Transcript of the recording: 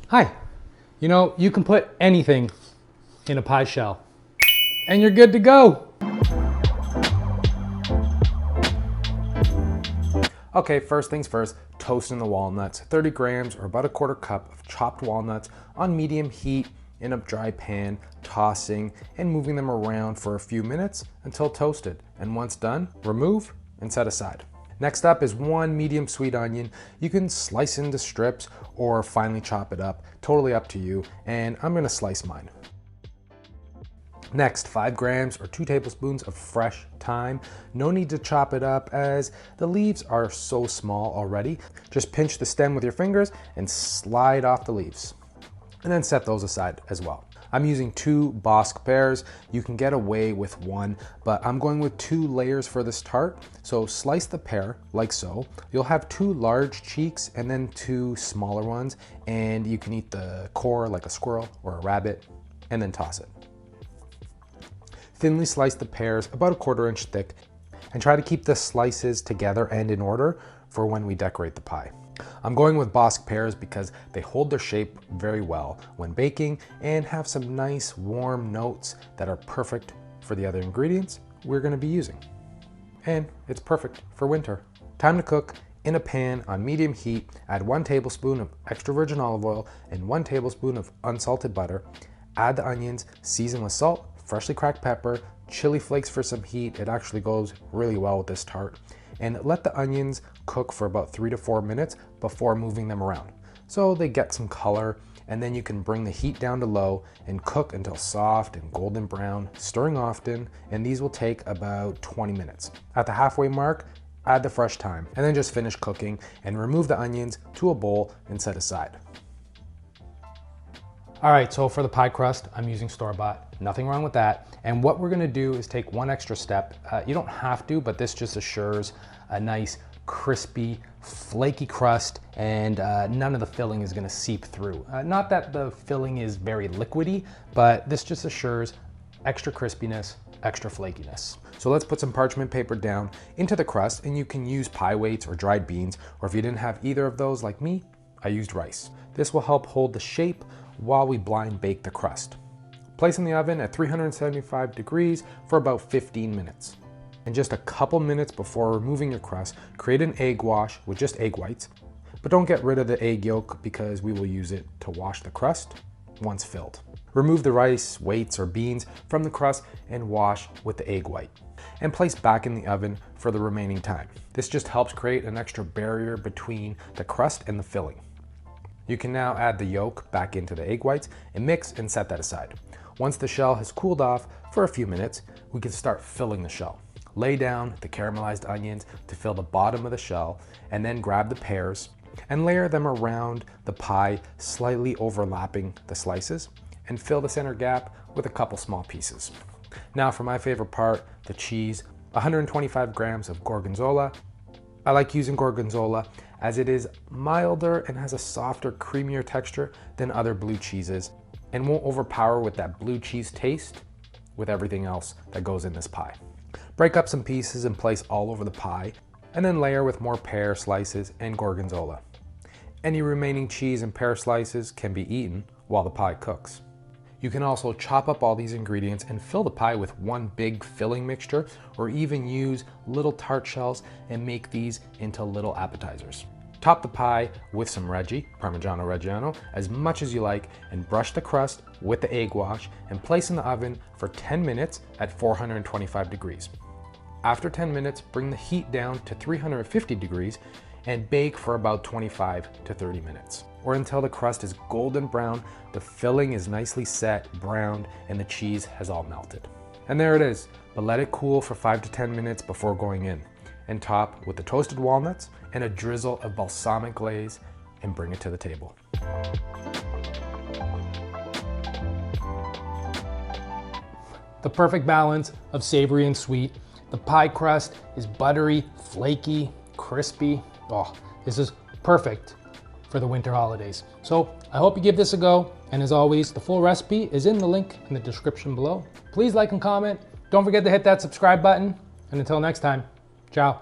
Hi, you know, you can put anything in a pie shell and you're good to go. Okay, first things first, toasting the walnuts. 30 grams or about a quarter cup of chopped walnuts on medium heat in a dry pan, tossing and moving them around for a few minutes until toasted. And once done, remove and set aside. Next up is 1 medium sweet onion. You can slice into strips or finely chop it up, totally up to you, and I'm gonna slice mine. Next, 5 grams or 2 tablespoons of fresh thyme. No need to chop it up as the leaves are so small already. Just pinch the stem with your fingers and slide off the leaves. And then set those aside as well. I'm using 2 Bosc pears. You can get away with 1, but I'm going with 2 layers for this tart. So slice the pear like so. You'll have 2 large cheeks and then 2 smaller ones, and you can eat the core like a squirrel or a rabbit, and then toss it. Thinly slice the pears about a 1/4 inch thick, and try to keep the slices together and in order for when we decorate the pie. I'm going with Bosc pears because they hold their shape very well when baking and have some nice warm notes that are perfect for the other ingredients we're going to be using. And it's perfect for winter. Time to cook. In a pan on medium heat, add 1 tablespoon of extra virgin olive oil and 1 tablespoon of unsalted butter. Add the onions, season with salt, freshly cracked pepper, chili flakes for some heat. It actually goes really well with this tart. And let the onions cook for about 3 to 4 minutes before moving them around, so they get some color, and then you can bring the heat down to low and cook until soft and golden brown, stirring often, and these will take about 20 minutes. At the halfway mark, add the fresh thyme, and then just finish cooking and remove the onions to a bowl and set aside. All right, so for the pie crust, I'm using store-bought. Nothing wrong with that. And what we're gonna do is take 1 extra step. You don't have to, but this just assures a nice, crispy, flaky crust, and none of the filling is gonna seep through. Not that the filling is very liquidy, but this just assures extra crispiness, extra flakiness. So let's put some parchment paper down into the crust, and you can use pie weights or dried beans, or if you didn't have either of those like me, I used rice. This will help hold the shape while we blind bake the crust. Place in the oven at 375 degrees for about 15 minutes. And just a couple minutes before removing your crust, create an egg wash with just egg whites, but don't get rid of the egg yolk because we will use it to wash the crust once filled. Remove the rice, weights, or beans from the crust and wash with the egg white, and place back in the oven for the remaining time. This just helps create an extra barrier between the crust and the filling. You can now add the yolk back into the egg whites and mix and set that aside. Once the shell has cooled off for a few minutes, we can start filling the shell. Lay down the caramelized onions to fill the bottom of the shell, and then grab the pears and layer them around the pie, slightly overlapping the slices, and fill the center gap with a couple small pieces. Now for my favorite part, the cheese. 125 grams of Gorgonzola. I like using Gorgonzola as it is milder and has a softer, creamier texture than other blue cheeses, and won't overpower with that blue cheese taste with everything else that goes in this pie. Break up some pieces and place all over the pie, and then layer with more pear slices and Gorgonzola. Any remaining cheese and pear slices can be eaten while the pie cooks. You can also chop up all these ingredients and fill the pie with 1 big filling mixture, or even use little tart shells and make these into little appetizers. Top the pie with some Reggie, Parmigiano Reggiano, as much as you like, and brush the crust with the egg wash and place in the oven for 10 minutes at 425 degrees. After 10 minutes, bring the heat down to 350 degrees and bake for about 25 to 30 minutes, or until the crust is golden brown, the filling is nicely set, browned, and the cheese has all melted. And there it is, but let it cool for 5 to 10 minutes before going in, and top with the toasted walnuts and a drizzle of balsamic glaze, and bring it to the table. The perfect balance of savory and sweet. The pie crust is buttery, flaky, crispy. Oh, this is perfect for the winter holidays. So I hope you give this a go. And as always, the full recipe is in the link in the description below. Please like and comment. Don't forget to hit that subscribe button. And until next time, ciao.